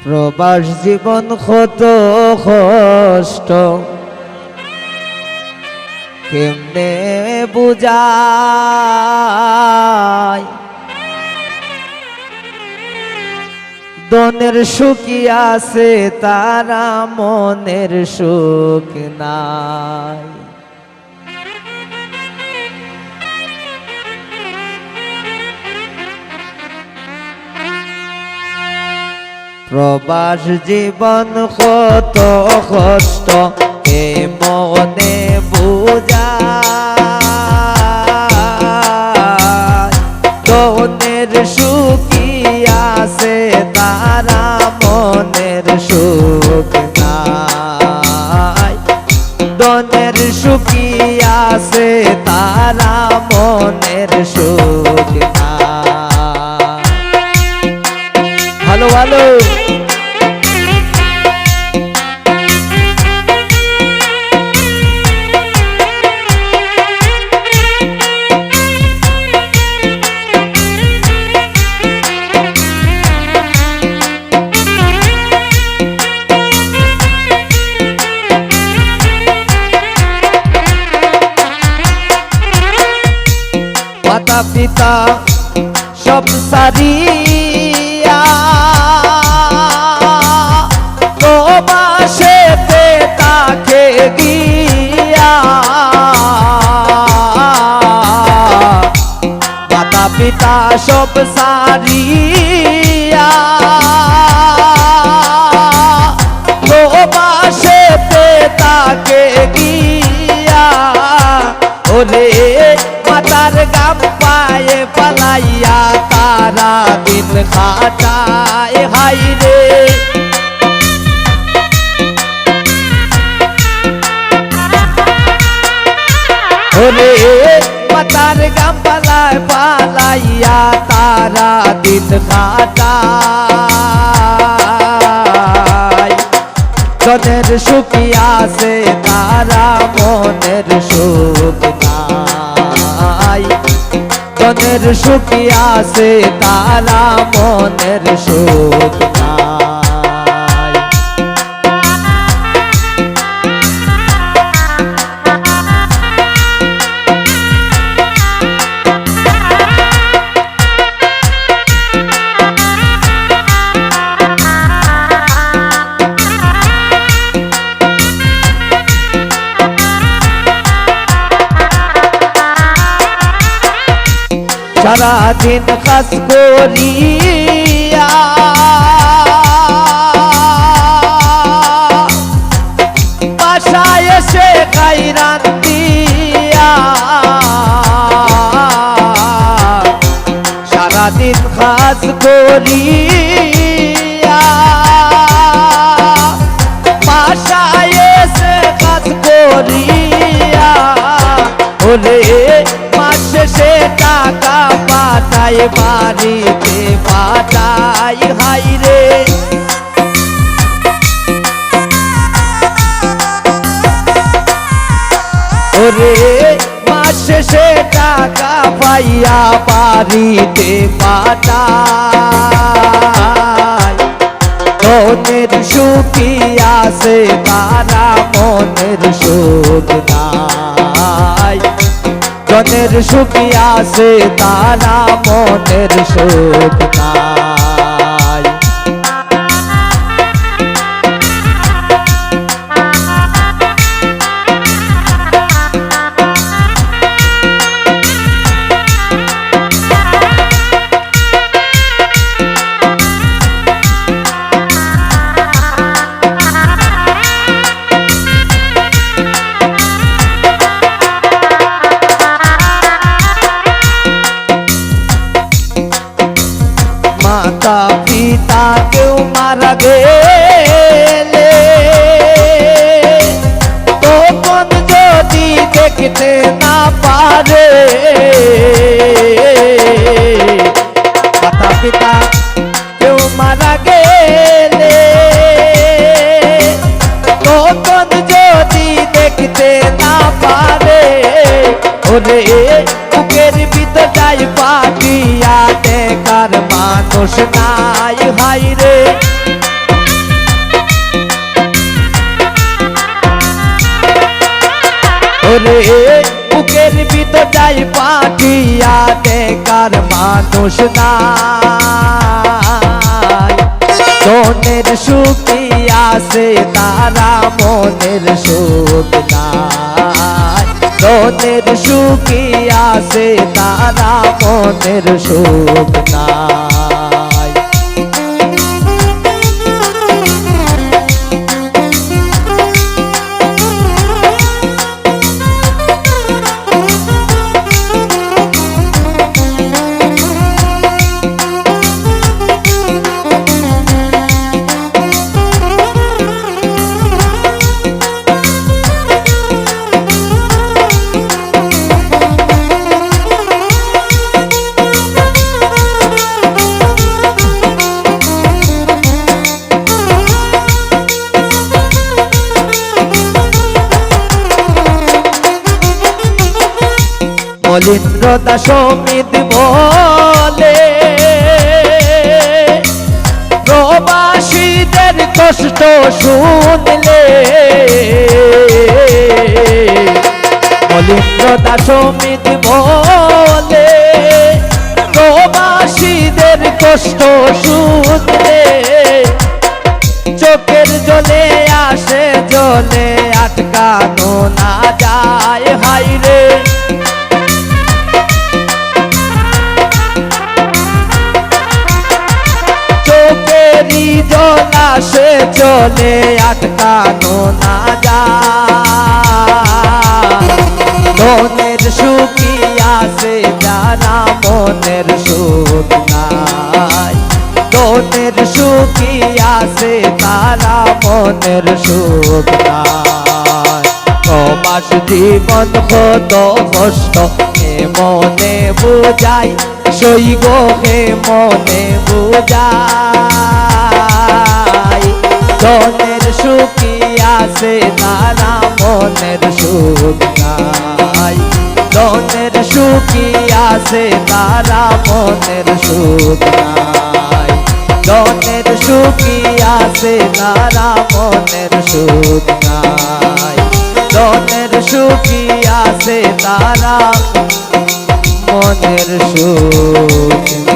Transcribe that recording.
প্রবাস জীবন কত কষ্ট কেমনে বুঝাই দনের সুখী আছে তারা মনের সুখ নাই প্রবাস জীবন কত কষ্ট কে মনে বুঝায় দনের সুখী আছে তারা মনের সুখ নাই দনের সুখী আছে তারা মনের সুখ নাই ভালো ভালো মাতা পিতা সব সারিয়া প্রবাসেতে তাকে গিয়া মাতা পিতা সব সারিয়া প্রবাসেতে তাকে গিয়া ওরে মাতার গাম পায়ে পালাইয়া তারা দিন কাটায় হাই রে ওরে মাতার গাম পালায় পালাইয়া তারা দিন কাটায় দনের সুখী আছে তারা মনের সুখ নাই দনের সুখী আছে তারা মনের সুখ নাই সারাদিন কাজ করিয়া বাসায় এসে খাই রান্দিয়া সারাদিন কাজ করিয়া বাসায় এসে কাজ করিয়া ওরে শেষে টাকা পাঠাই বাড়িতে পাঠাই হাই রে ওরে মাস শেষে টাকা পাইয়া বাড়িতে পাঠাই মনের সুখী আছে তারা মনের সুখ নাই দনের সুখী আছে তারা মনের সুখ নাই মাতা পিতা কেউ মারা গেলে তখন যদি দেখতে না পারে মাতা পিতা কেউ মারা গেলে তখন যদি দেখতে না পারে ওরে বুকের ভিতরটাই পাঠিয়া দেখার মানুষ নাই হাই রে যাই পাঠিয়া দেখার মানুষ নাই মনের সুখী আছে তারা মনের সুখ নাই মনের সুখী আছে তারা মনের সুখ নাই মলিন্দ্র দাস অমিত বলে প্রবাসীদের কষ্ট শুনলে মলিন্দ্র দাস অমিত বলে প্রবাসীদের কষ্ট শুনলে চোখের জলে আসে জলে আটকানো না যায় হাইরে জলাশে চলে আটকানো না যায় মনের সুখী আছে যারা মনের সুখ নাই মনের সুখী আছে তারা মনের সুখ নাই প্রবাস জীবন কত কষ্ট হে মনে বুঝাই সই গো হে মনে বুঝাই মনের সুখী আছে তারা মনের সুখ নাই মনের সুখী আছে তারা মনের সুখ নাই মনের সুখী আছে তারা মনের সুখ নাই মনের সুখী আছে তারা মনের সুখ